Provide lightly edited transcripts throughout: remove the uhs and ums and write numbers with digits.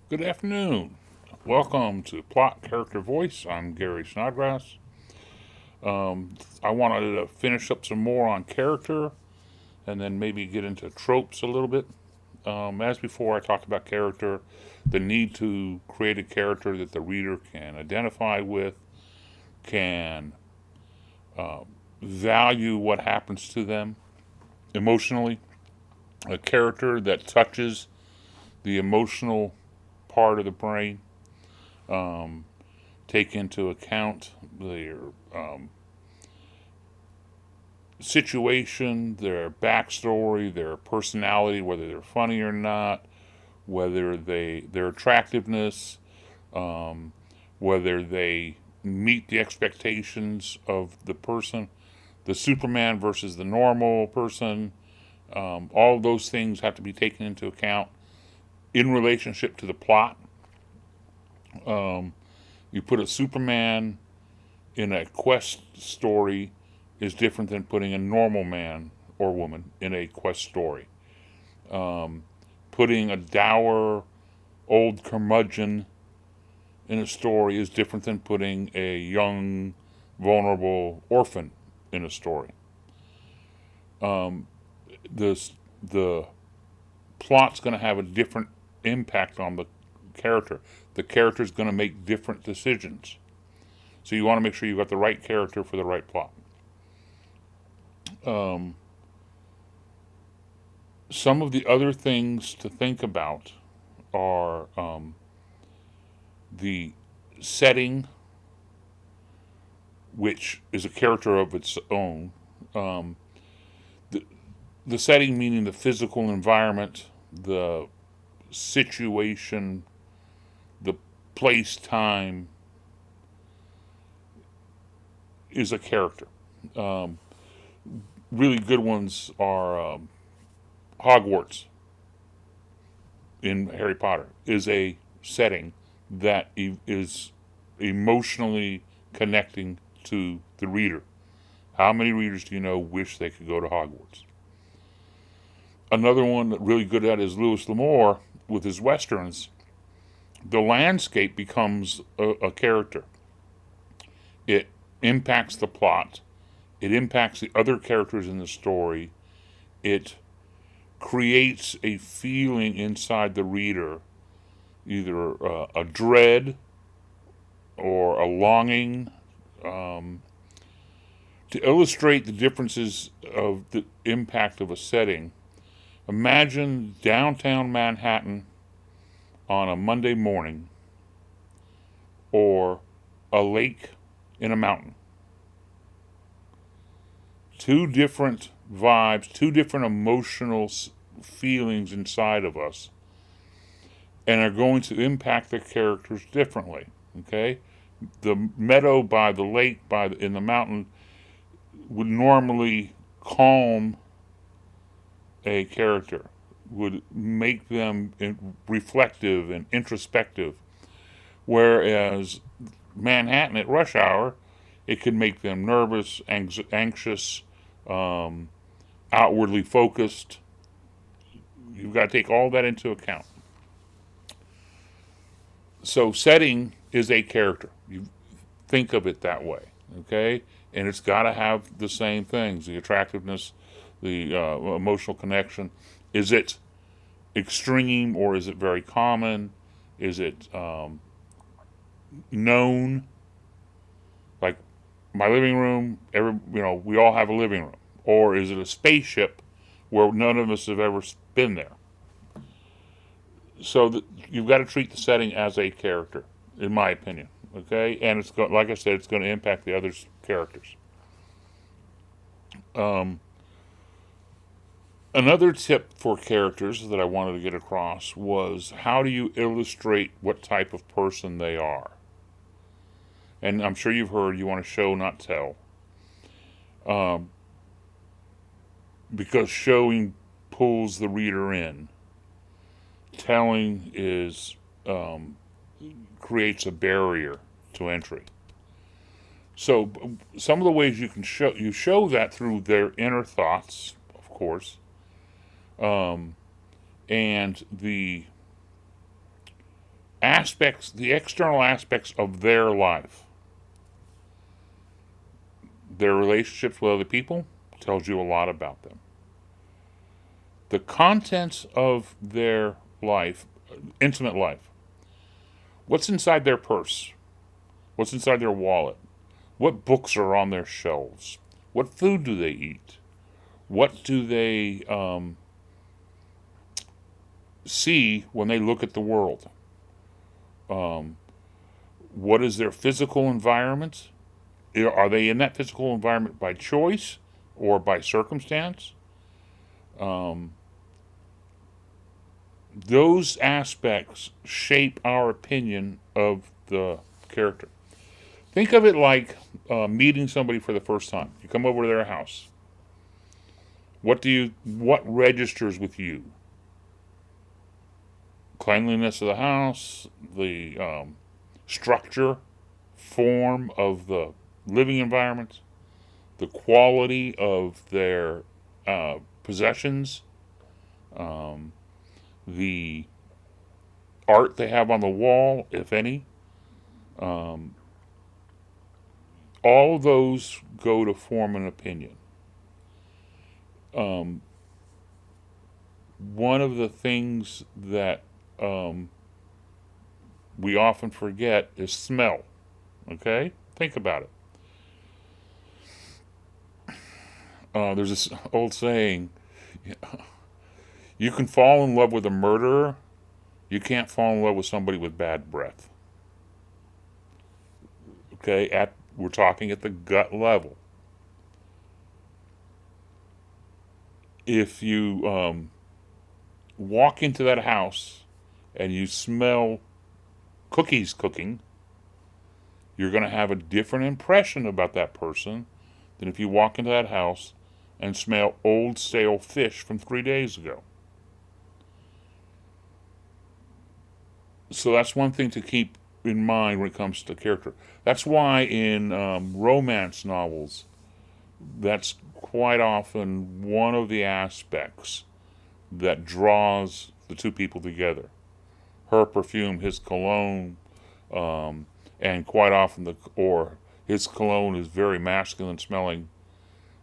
Good afternoon. Welcome to Plot Character Voice. I'm Gary Snodgrass. I wanted to finish up some more on character and then maybe get into tropes a little bit. As before, I talked about character, the need to create a character that the reader can identify with, can value what happens to them emotionally, a character that touches the emotional part of the brain, take into account their situation, their backstory, their personality, whether they're funny or not, whether their attractiveness, um, whether they meet the expectations of the person, the Superman versus the normal person. All those things have to be taken into account in relationship to the plot. You put a Superman in a quest story is different than putting a normal man or woman in a quest story. Putting a dour old curmudgeon in a story is different than putting a young, vulnerable orphan in a story. This the plot's going to have a different impact on the character. The character's going to make different decisions. So you want to make sure you've got the right character for the right plot. Some of the other things to think about are the setting, which is a character of its own. Um, the, the setting meaning the physical environment, the situation, the place, time is a character. Um, really good ones are Hogwarts in Harry Potter is a setting that is emotionally connecting to the reader. How many readers do you know wish they could go to Hogwarts? Another one that really good at is Louis L'Amour with his westerns. The landscape becomes a character. It impacts the plot. It impacts the other characters in the story. It creates a feeling inside the reader, either a dread or a longing, to illustrate the differences of the impact of a setting. Imagine downtown Manhattan on a Monday morning or a lake in a mountain. Two different vibes, two different emotional feelings inside of us, and are going to impact the characters differently. Okay, the meadow by the lake in the mountain would normally calm a character, would make them reflective and introspective, whereas Manhattan at rush hour, it could make them nervous, anxious, um, outwardly focused. You've got to take all that into account. So setting is a character. You think of it that way, okay? And it's got to have the same things: the attractiveness, the emotional connection. Is it extreme or is it very common? Is it known? Like my living room, we all have a living room. Or is it a spaceship where none of us have ever been there? So you've got to treat the setting as a character, in my opinion. Okay, and like I said, it's going to impact the other characters. Um, Another tip for characters that I wanted to get across was how do you illustrate what type of person they are? And I'm sure you've heard you want to show, not tell. Um, because showing pulls the reader in. Telling is creates a barrier to entry. So some of the ways you show that through their inner thoughts, of course, um, and the aspects, the external aspects of their life, their relationships with other people, tells you a lot about them. The contents of their life, intimate life, what's inside their purse, what's inside their wallet, what books are on their shelves, what food do they eat, what do they see when they look at the world, what is their physical environment? Are they in that physical environment by choice or by circumstance? Those aspects shape our opinion of the character. Think of it like meeting somebody for the first time. You come over to their house. What registers with you? Cleanliness of the house, the structure, form of the living environment, the quality of their possessions, the art they have on the wall, if any. All of those go to form an opinion. One of the things that we often forget is smell. Okay? Think about it. There's this old saying, you can fall in love with a murderer, you can't fall in love with somebody with bad breath. Okay? We're talking at the gut level. If you walk into that house and you smell cookies cooking, you're going to have a different impression about that person than if you walk into that house and smell old stale fish from 3 days ago. So that's one thing to keep in mind when it comes to character. That's why in romance novels, that's quite often one of the aspects that draws the two people together. Her perfume, his cologne, and quite often his cologne is very masculine smelling,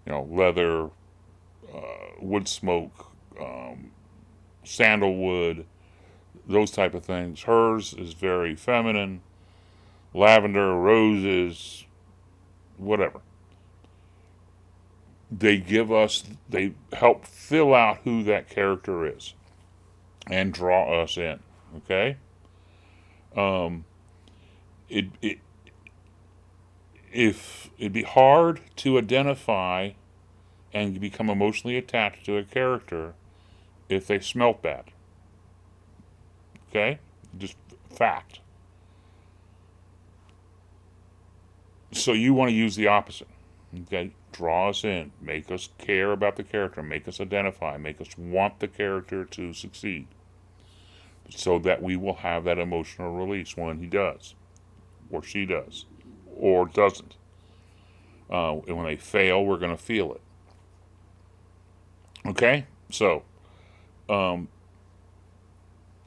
leather, wood smoke, sandalwood, those type of things. Hers is very feminine, lavender, roses, whatever. They help fill out who that character is and draw us in. Okay? It'd be hard to identify and become emotionally attached to a character if they smelt bad. Okay? Just fact. So you want to use the opposite. Okay? Draw us in. Make us care about the character. Make us identify. Make us want the character to succeed. So that we will have that emotional release when he does. Or she does. Or doesn't. And when they fail, we're going to feel it. Okay? So,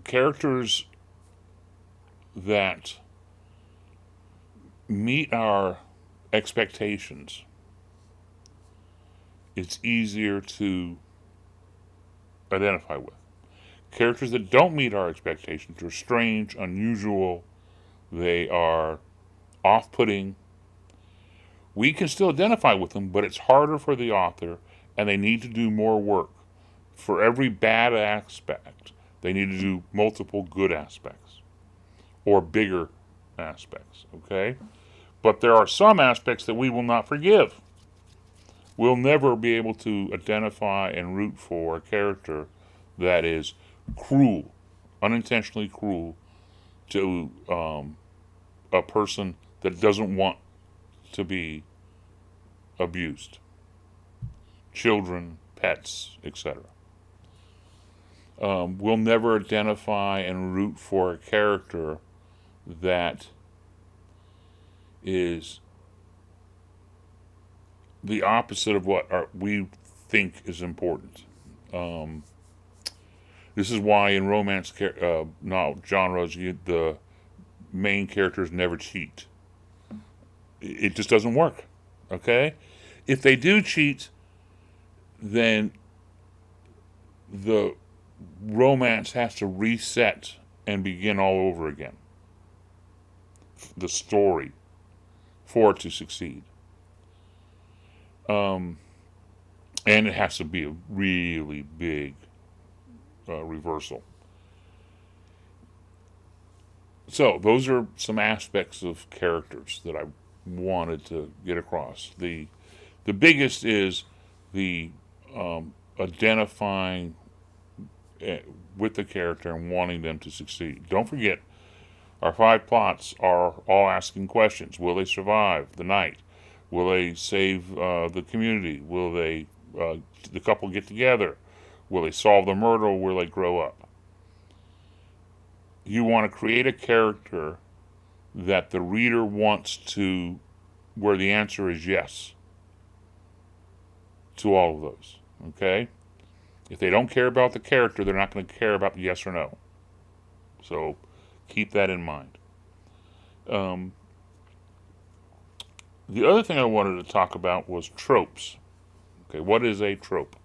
characters that meet our expectations, it's easier to identify with. Characters that don't meet our expectations are strange, unusual, they are off-putting. We can still identify with them, but it's harder for the author, and they need to do more work. For every bad aspect, they need to do multiple good aspects or bigger aspects, okay? But there are some aspects that we will not forgive. We'll never be able to identify and root for a character that is cruel, unintentionally cruel to a person that doesn't want to be abused. Children, pets, etc. We'll never identify and root for a character that is the opposite of what we think is important. This is why in romance genres, main characters never cheat. It just doesn't work. Okay? If they do cheat, then the romance has to reset and begin all over again. The story for it to succeed. And it has to be a really big reversal. So those are some aspects of characters that I wanted to get across. The biggest is the identifying with the character and wanting them to succeed. Don't forget, our 5 plots are all asking questions. Will they survive the night? Will they save the community? Will the couple get together? Will they solve the murder, or will they grow up? You want to create a character that the reader wants to, where the answer is yes to all of those. Okay? If they don't care about the character, they're not going to care about the yes or no. So keep that in mind. The other thing I wanted to talk about was tropes. Okay, what is a trope?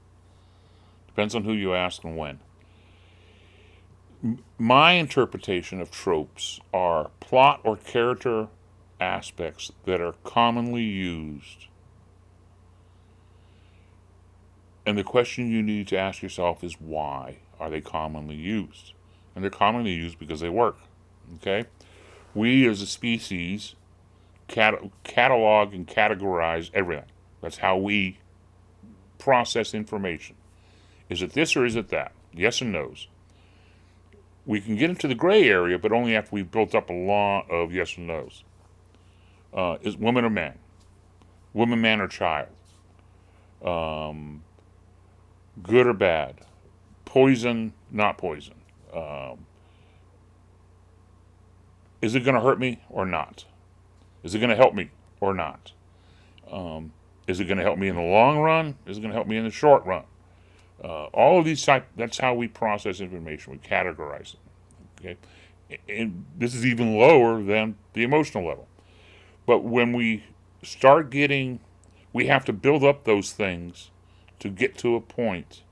Depends on who you ask and when. My interpretation of tropes are plot or character aspects that are commonly used. And the question you need to ask yourself is, why are they commonly used? And they're commonly used because they work. Okay? We as a species catalog and categorize everything. That's how we process information. Is it this or is it that? Yes and no's. We can get into the gray area, but only after we've built up a lot of yes and no's. Is woman or man? Woman, man, or child? Good or bad? Poison, not poison? Is it going to hurt me or not? Is it going to help me or not? Is it going to help me in the long run? Is it going to help me in the short run? All of these that's how we process information. We categorize it. Okay, and this is even lower than the emotional level. But when we start getting, we have to build up those things to get to a point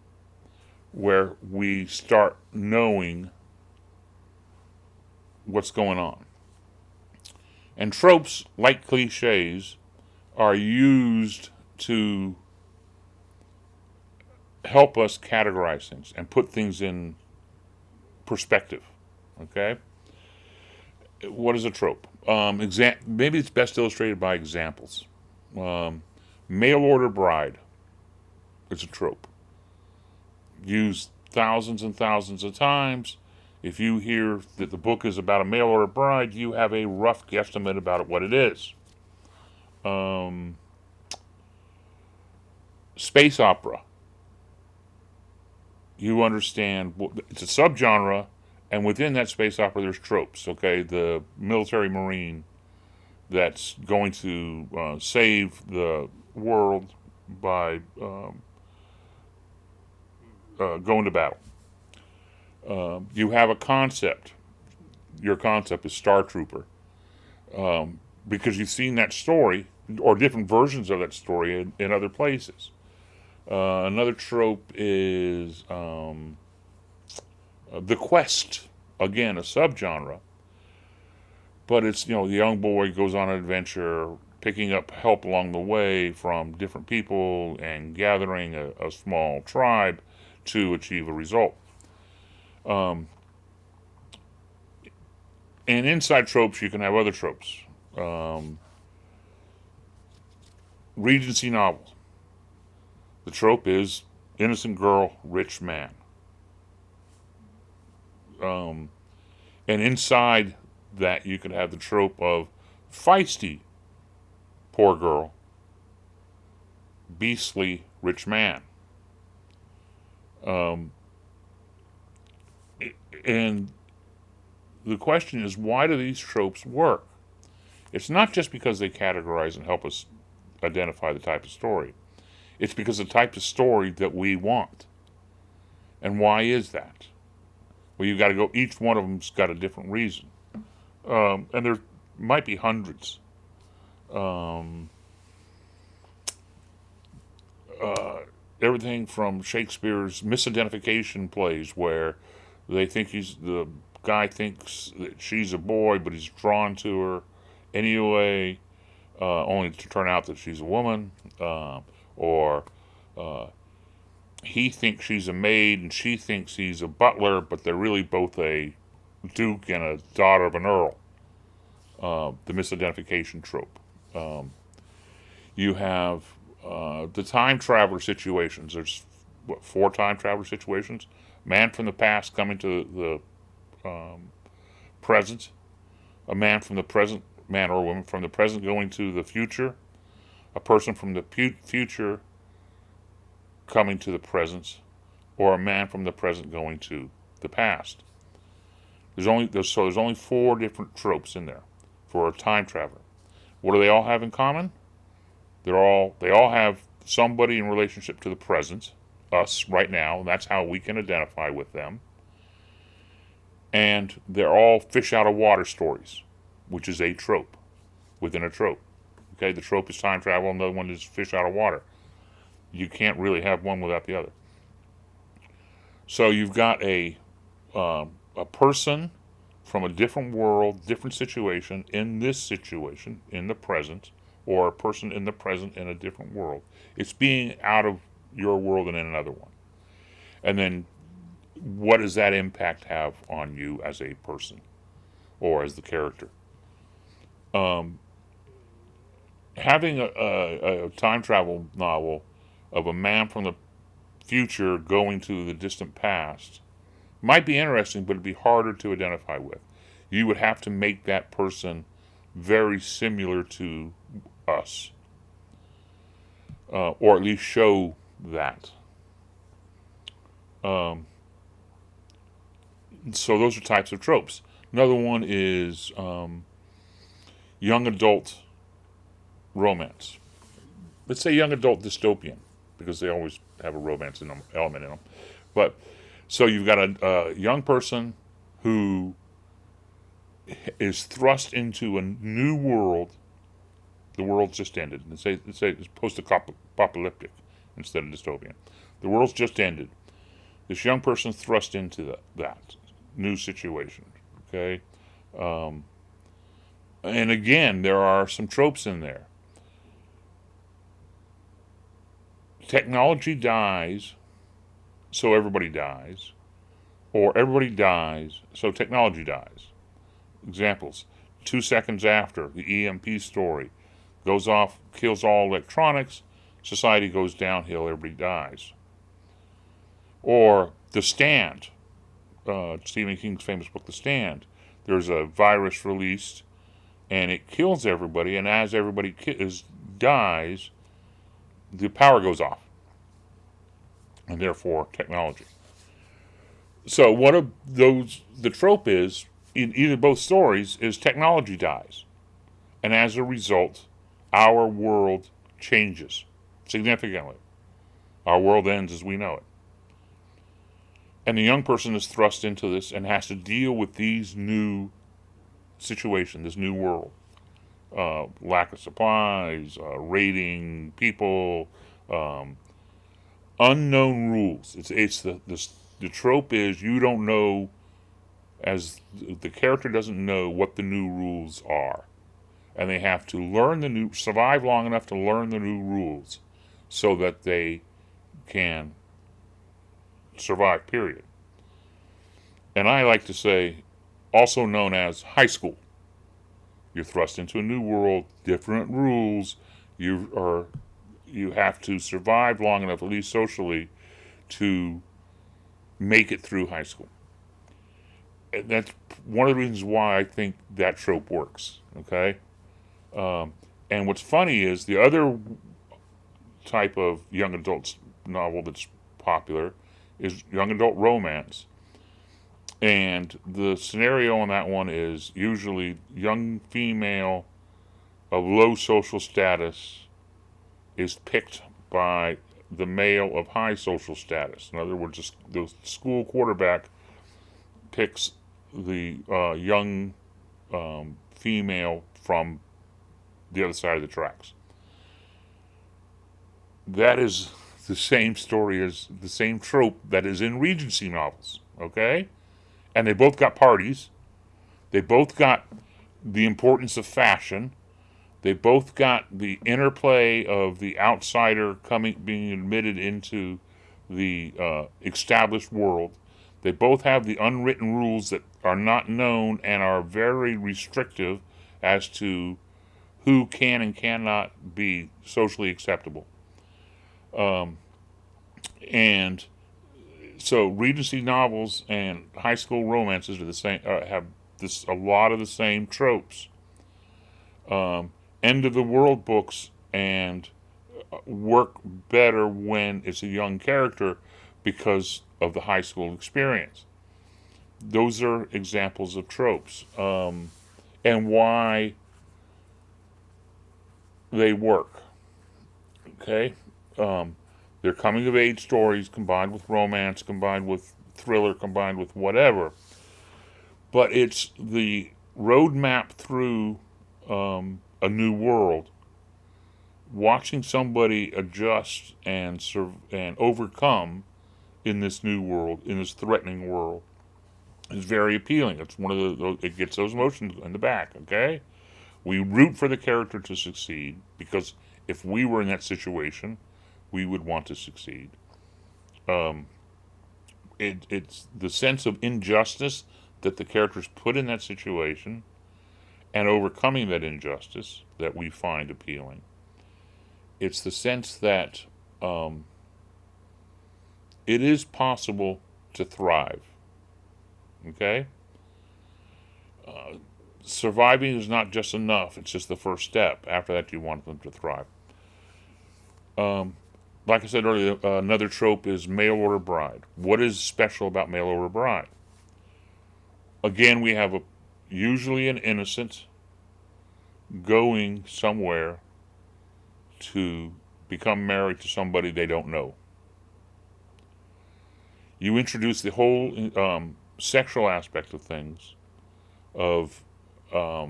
where we start knowing what's going on. And tropes, like cliches, are used to help us categorize things and put things in perspective. Okay? What is a trope? Maybe it's best illustrated by examples. Mail order bride is a trope. Used thousands and thousands of times. If you hear that the book is about a mail order bride, you have a rough guesstimate about what it is. Space opera. You understand, it's a subgenre, and within that space opera there's tropes. Okay, the military marine that's going to save the world by going to battle. You have a concept. Your concept is Star Trooper, because you've seen that story or different versions of that story in other places. Another trope is the quest. Again, a subgenre, but it's, the young boy goes on an adventure, picking up help along the way from different people and gathering a small tribe to achieve a result. And inside tropes, you can have other tropes. Regency novels. The trope is innocent girl, rich man. And inside that, you could have the trope of feisty, poor girl, beastly, rich man. And the question is, why do these tropes work? It's not just because they categorize and help us identify the type of story. It's because the type of story that we want. And why is that? Well, you've got to go, each one of them's got a different reason. And there might be hundreds. Um, uh, Everything from Shakespeare's misidentification plays, where the guy thinks that she's a boy, but he's drawn to her anyway, only to turn out that she's a woman, or uh, he thinks she's a maid and she thinks he's a butler, but they're really both a duke and a daughter of an earl. The misidentification trope. Um, you have the time traveler situations. There's what, four time traveler situations: man from the past coming to the present, a man from the present, man or woman from the present going to the future, a person from the future coming to the present, or a man from the present going to the past. There's only four different tropes in there for a time traveler. What do they all have in common? They all have somebody in relationship to the present, us right now, and that's how we can identify with them. And they're all fish out of water stories, which is a trope within a trope. Okay, the trope is time travel, and the other one is fish out of water. You can't really have one without the other. So you've got a person from a different world, different situation, in this situation, in the present, or a person in the present in a different world. It's being out of your world and in another one. And then what does that impact have on you as a person or as the character? Um, Having a time travel novel of a man from the future going to the distant past might be interesting, but it'd be harder to identify with. You would have to make that person very similar to us, or at least show that. Um, so those are types of tropes. Another one is young adult romance. Let's say young adult dystopian, because they always have a romance element in them. But so you've got a young person who is thrust into a new world. The world's just ended. Let's say it's post-apocalyptic instead of dystopian. The world's just ended. This young person's thrust into that new situation. Okay, um, and again, there are some tropes in there. Technology dies, so everybody dies, or everybody dies, so technology dies. Examples: 2 seconds after the EMP story goes off, kills all electronics, society goes downhill, everybody dies. Or The Stand, Stephen King's famous book, The Stand. There's a virus released, and it kills everybody, and as everybody dies, the power goes off, and therefore technology. So one of those, the trope is, in either both stories, is technology dies. And as a result, our world changes significantly. Our world ends as we know it. And the young person is thrust into this and has to deal with these new situations, this new world. Lack of supplies, raiding people, um, unknown rules. The trope is you don't know, as the character doesn't know what the new rules are, and they have to survive long enough to learn the new rules, so that they can survive. Period. And I like to say, also known as high school. You're thrust into a new world, different rules. You have to survive long enough, at least socially, to make it through high school. And that's one of the reasons why I think that trope works. Okay, and what's funny is the other type of young adult novel that's popular is young adult romance. And the scenario on that one is usually young female of low social status is picked by the male of high social status. In other words, the school quarterback picks the young female from the other side of the tracks. That is the same story as the same trope that is in Regency novels, okay? And they both got parties. They both got the importance of fashion. They both got the interplay of the outsider being admitted into the established world. They both have the unwritten rules that are not known and are very restrictive as to who can and cannot be socially acceptable. And so Regency novels and high school romances are the same. Have a lot of the same tropes. End of the world books and work better when it's a young character because of the high school experience. Those are examples of tropes, and why they work. Okay, they're coming of age stories combined with romance, combined with thriller, combined with whatever. But it's the roadmap through a new world. Watching somebody adjust and overcome in this new world, in this threatening world, is very appealing. It's one of it gets those emotions in the back. Okay, we root for the character to succeed because if we were in that situation, we would want to succeed. It's the sense of injustice that the characters put in that situation and overcoming that injustice that we find appealing. It's the sense that it is possible to thrive. Okay? Surviving is not just enough, it's just the first step. After that, you want them to thrive. Like I said earlier, another trope is mail order bride. What is special about mail order bride? Again, we have usually an innocent going somewhere to become married to somebody they don't know. You introduce the whole sexual aspect of things, of a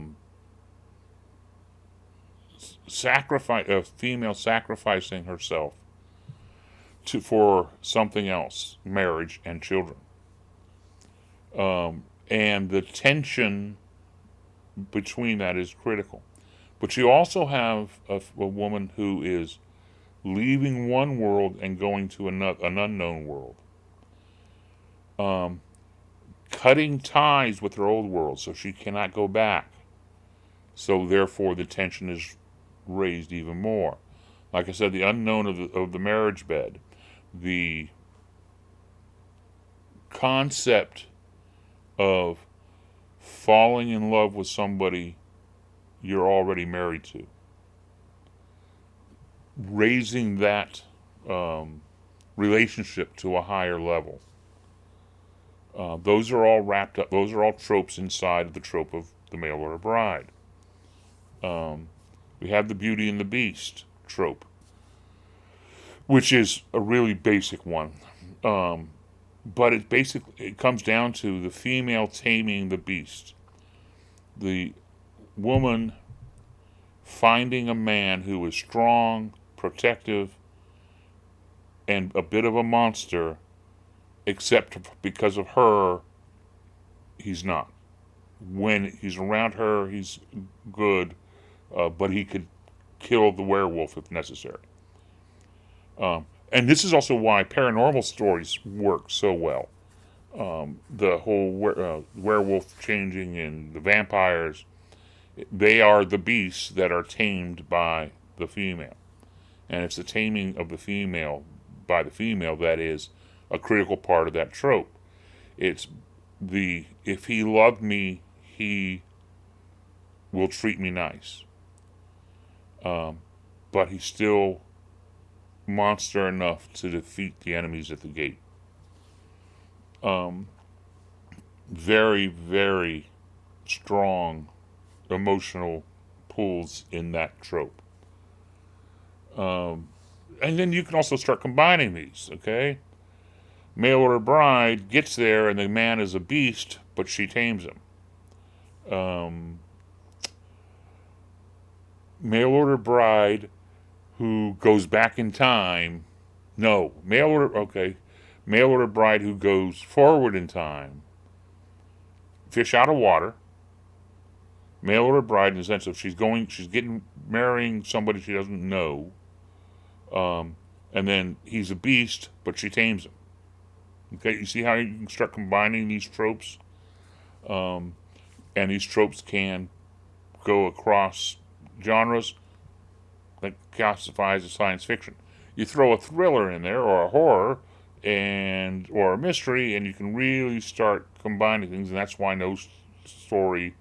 female sacrificing herself for something else, marriage and children, and the tension between that is critical. But you also have a woman who is leaving one world and going to an unknown world. Cutting ties with her old world so she cannot go back. So therefore the tension is raised even more. Like I said, the unknown of the marriage bed. The concept of falling in love with somebody you're already married to. Raising that relationship to a higher level. Those are all wrapped up. Those are all tropes inside of the trope of the mail order bride. We have the Beauty and the Beast trope, which is a really basic one. But it comes down to the female taming the beast. The woman finding a man who is strong, protective, and a bit of a monster, except because of her, he's not. When he's around her, he's good, but he could kill the werewolf if necessary. And this is also why paranormal stories work so well. The whole werewolf changing and the vampires, they are the beasts that are tamed by the female. And it's the taming of the female by the female that is a critical part of that trope. It's if he loved me, he will treat me nice. But he's still monster enough to defeat the enemies at the gate. Very, very strong emotional pulls in that trope. And then you can also start combining these, okay? Mail order bride gets there and the man is a beast, but she tames him. Um, mail order bride who goes back in time. No, mail order. Okay, mail order bride who goes forward in time. Fish out of water. Mail order bride in the sense of she's getting marrying somebody she doesn't know, and then he's a beast, but she tames him. Okay, you see how you can start combining these tropes, and these tropes can go across genres that classifies as science fiction. You throw a thriller in there or a horror and or a mystery, and you can really start combining things, and that's why no story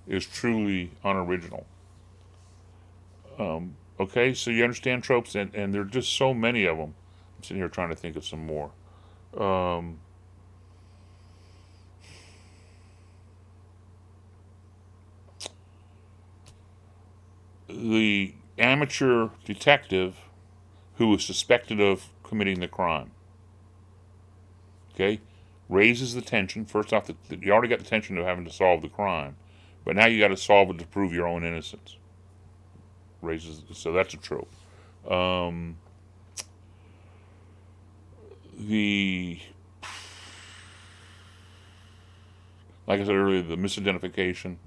is truly unoriginal. Okay, so you understand tropes, and there are just so many of them. I'm sitting here trying to think of some more. Um, the amateur detective who is suspected of committing the crime. Okay, raises the tension. First off, you already got the tension of having to solve the crime, but now you got to solve it to prove your own innocence. Raises so that's a trope. Um, the like I said earlier, the misidentification.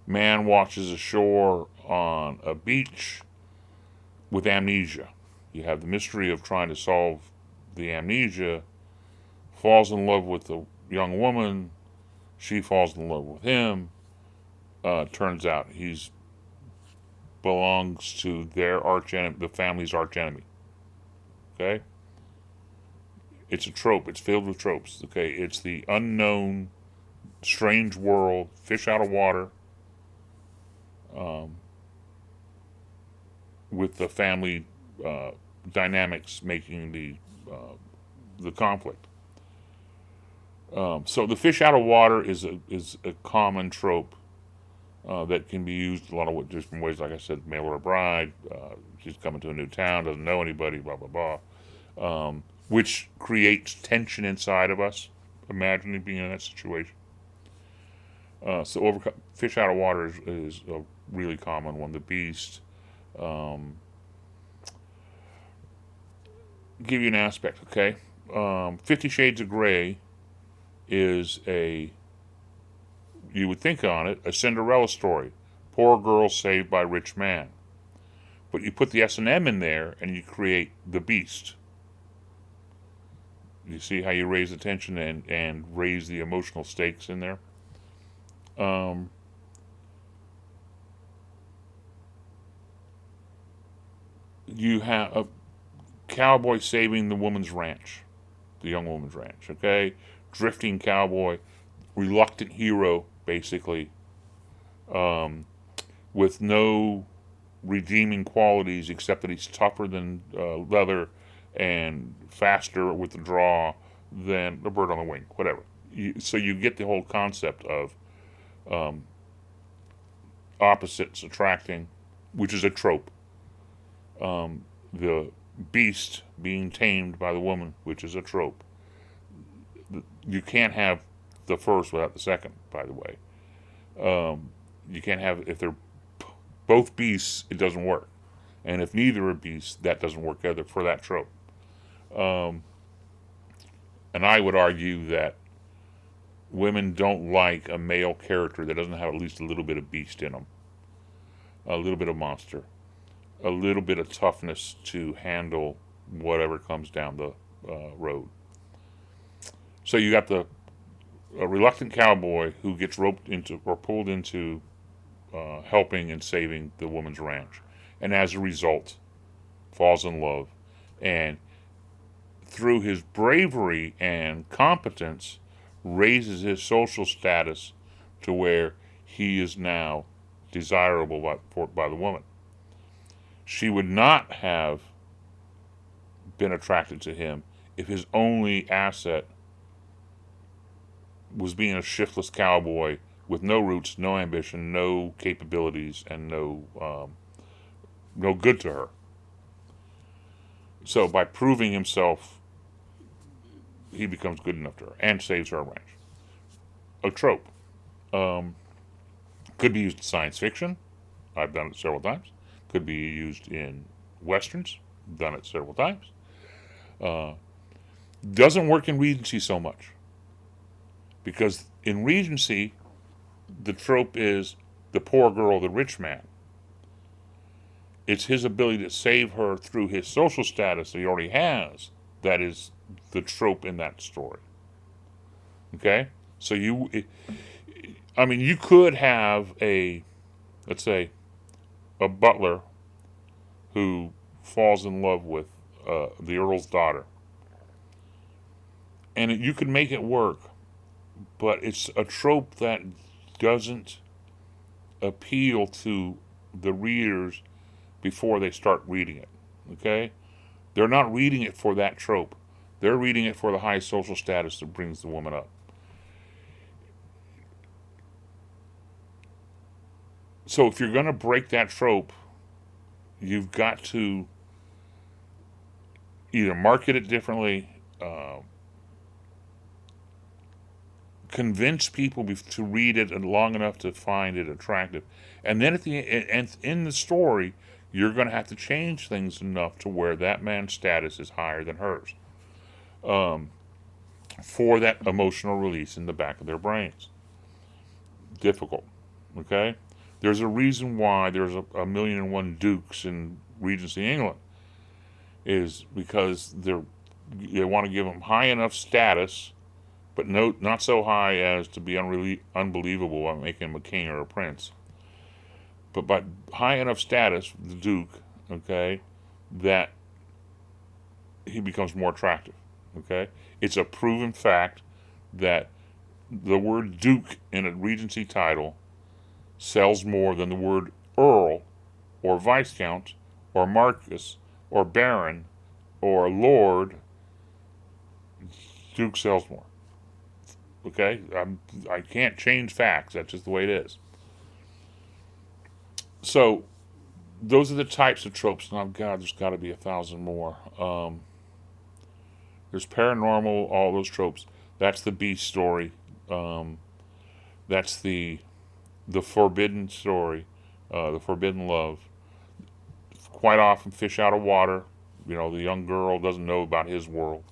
Man watches ashore on a beach with amnesia. You have the mystery of trying to solve the amnesia. Falls in love with the young woman. She falls in love with him. Turns out he's belongs to their arch enemy, the family's arch enemy. Okay, it's a trope. It's filled with tropes. Okay, it's the unknown, strange world, fish out of water, um, with the family uh, dynamics making the conflict. So the fish out of water is a common trope that can be used a lot of different ways. Like I said, mail or bride. She's coming to a new town, doesn't know anybody, blah blah blah, which creates tension inside of us. Imagining being in that situation. So fish out of water is a really common one. The beast. Um, give you an aspect, okay? 50 Shades of Grey is you would think on it, a Cinderella story. Poor girl saved by rich man. But you put the S&M in there and you create the beast. You see how you raise the tension and raise the emotional stakes in there? Um, you have a cowboy saving the woman's ranch, the young woman's ranch, okay? Drifting cowboy, reluctant hero, basically, um, with no redeeming qualities except that he's tougher than leather and faster with the draw than a bird on the wing, whatever. So you get the whole concept of um, opposites attracting, which is a trope. The beast being tamed by the woman, which is a trope. You can't have the first without the second, by the way. You can't have, if they're both beasts, it doesn't work. And if neither are beasts, that doesn't work either for that trope. Um, and I would argue that women don't like a male character that doesn't have at least a little bit of beast in them, a little bit of monster, a little bit of toughness to handle whatever comes down the road. So you got a reluctant cowboy who gets roped into or pulled into helping and saving the woman's ranch, and as a result, falls in love, and through his bravery and competence, raises his social status to where he is now desirable by the woman. She would not have been attracted to him if his only asset was being a shiftless cowboy with no roots, no ambition, no capabilities, and no good to her. So by proving himself, he becomes good enough to her and saves her ranch. A trope. Um, Could be used in science fiction. I've done it several times. Could be used in westerns. Done it several times. Uh, doesn't work in Regency so much because in Regency, the trope is the poor girl, the rich man. It's his ability to save her through his social status that he already has that is the trope in that story. Okay? So you could have let's say, a butler who falls in love with the Earl's daughter. And you could make it work, but it's a trope that doesn't appeal to the readers before they start reading it. Okay? They're not reading it for that trope. They're reading it for the high social status that brings the woman up. So if you're going to break that trope, you've got to either market it differently, convince people to read it long enough to find it attractive, and then in the story, you're going to have to change things enough to where that man's status is higher than hers, for that emotional release in the back of their brains. Difficult, okay? There's a reason why there's a million and one dukes in Regency England, is because they want to give them high enough status, but not so high as to be unbelievable by making him a king or a prince. But by high enough status, the duke, okay, that he becomes more attractive. Okay, it's a proven fact that the word duke in a Regency title sells more than the word earl or viscount or marquis or baron or lord. Duke sells more. Okay, I can't change facts. That's just the way it is. So those are the types of tropes. And oh God, there's got to be 1,000 more. There's paranormal, all those tropes. That's the beast story. That's the forbidden story, the forbidden love. Quite often, fish out of water. You know, the young girl doesn't know about his world.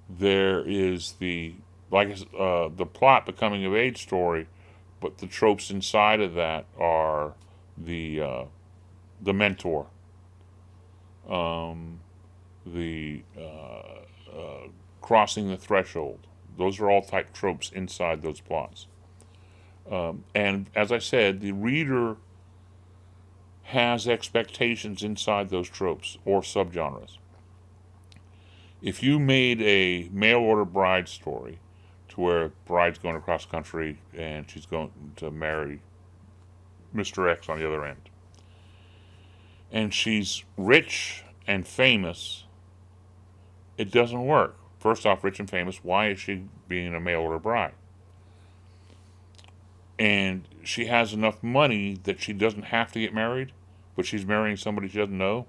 There is the plot, the coming of age story, but the tropes inside of that are the mentor, the crossing the threshold. Those are all type tropes inside those plots. And as I said, the reader has expectations inside those tropes or subgenres. If you made a mail order bride story to where bride's going across country and she's going to marry Mr. X on the other end, and she's rich and famous, it doesn't work. First off, rich and famous, why is she being a mail order bride? And she has enough money that she doesn't have to get married, but she's marrying somebody she doesn't know.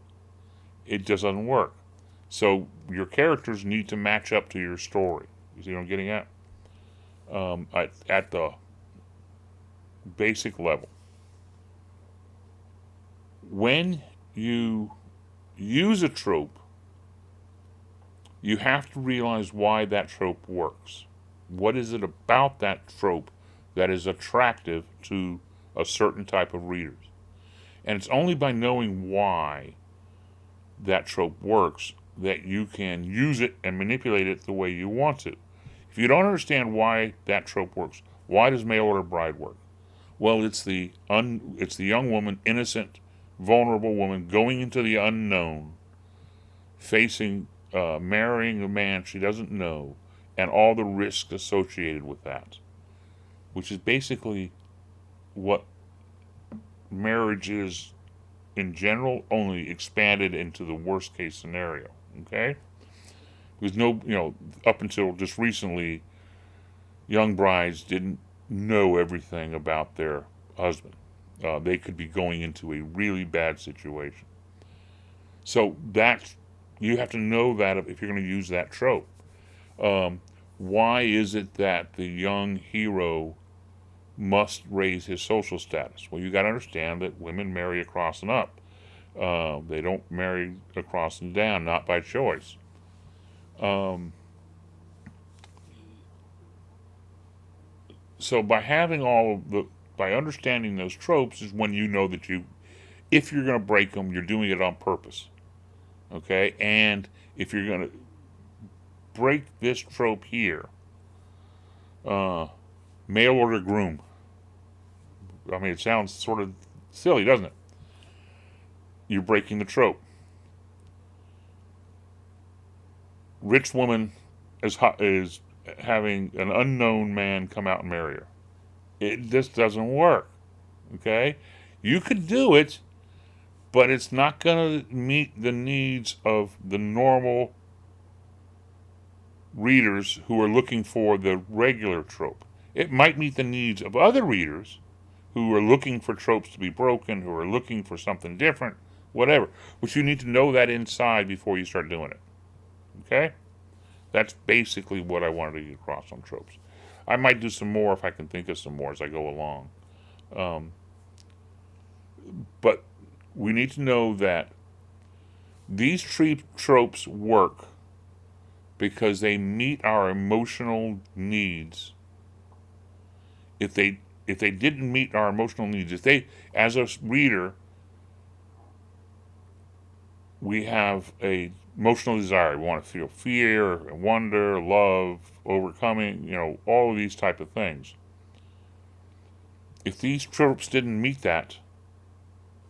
It just doesn't work. So your characters need to match up to your story. You see what I'm getting at? At the basic level. When you use a trope, you have to realize why that trope works. What is it about that trope that is attractive to a certain type of readers? And it's only by knowing why that trope works that you can use it and manipulate it the way you want to. If you don't understand why that trope works, why does mail order bride work? Well, it's the young woman, innocent, vulnerable woman going into the unknown, facing marrying a man she doesn't know, and all the risks associated with that, which is basically what marriage is in general, only expanded into the worst case scenario. Okay? Because up until just recently, young brides didn't know everything about their husband. They could be going into a really bad situation. So you have to know that if you're going to use that trope. Why is it that the young hero must raise his social status. Well, you got to understand that women marry across and up. They don't marry across and down, not by choice. Um, so by having all of the, by understanding those tropes is when you know that you, if you're going to break them, you're doing it on purpose. Okay, and if you're going to break this trope here, uh, mail order groom. I mean, it sounds sort of silly, doesn't it? You're breaking the trope. Rich woman is having an unknown man come out and marry her. It just doesn't work. Okay, you could do it, but it's not going to meet the needs of the normal readers who are looking for the regular trope. It might meet the needs of other readers who are looking for tropes to be broken, who are looking for something different, whatever. But you need to know that inside before you start doing it. Okay? That's basically what I wanted to get across on tropes. I might do some more if I can think of some more as I go along. Um, but we need to know that these tropes work because they meet our emotional needs. If they didn't meet our emotional needs, if they, as a reader, we have a emotional desire. We want to feel fear, wonder, love, overcoming, all of these type of things. If these tropes didn't meet that,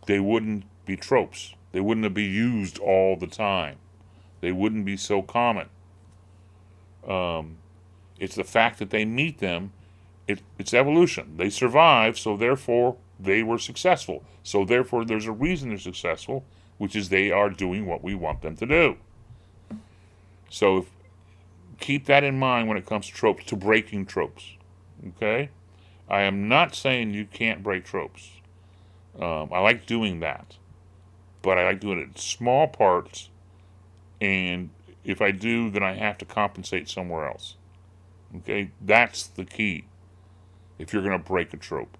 they wouldn't be tropes. They wouldn't be used all the time. They wouldn't be so common. Um, it's the fact that they meet them. It's evolution. They survived, so therefore they were successful. So therefore there's a reason they're successful, which is they are doing what we want them to do. So keep that in mind when it comes to tropes, to breaking tropes. Okay? I am not saying you can't break tropes. I like doing that. But I like doing it in small parts, and if I do, then I have to compensate somewhere else. Okay? That's the key if you're going to break a trope.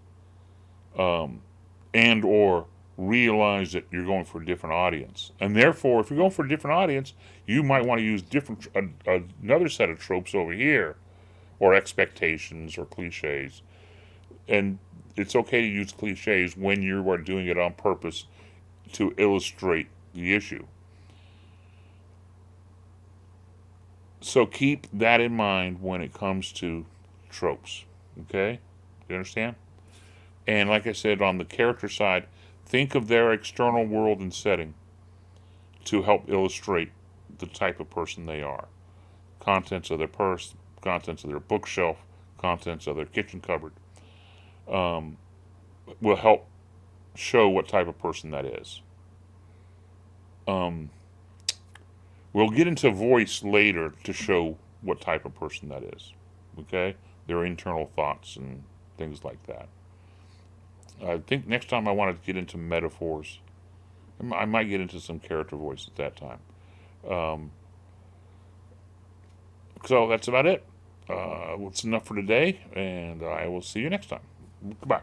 And or realize that you're going for a different audience. And therefore, if you're going for a different audience, you might want to use another set of tropes over here, or expectations or cliches. And it's okay to use cliches when you are doing it on purpose to illustrate the issue. So keep that in mind when it comes to tropes. Okay? You understand? And like I said, on the character side, think of their external world and setting to help illustrate the type of person they are. Contents of their purse, contents of their bookshelf, contents of their kitchen cupboard um, will help show what type of person that is. Um, we'll get into voice later to show what type of person that is. Okay? Their internal thoughts and things like that. I think next time I want to get into metaphors. I might get into some character voice at that time. Um, so that's about it. That's enough for today, and I will see you next time. Goodbye.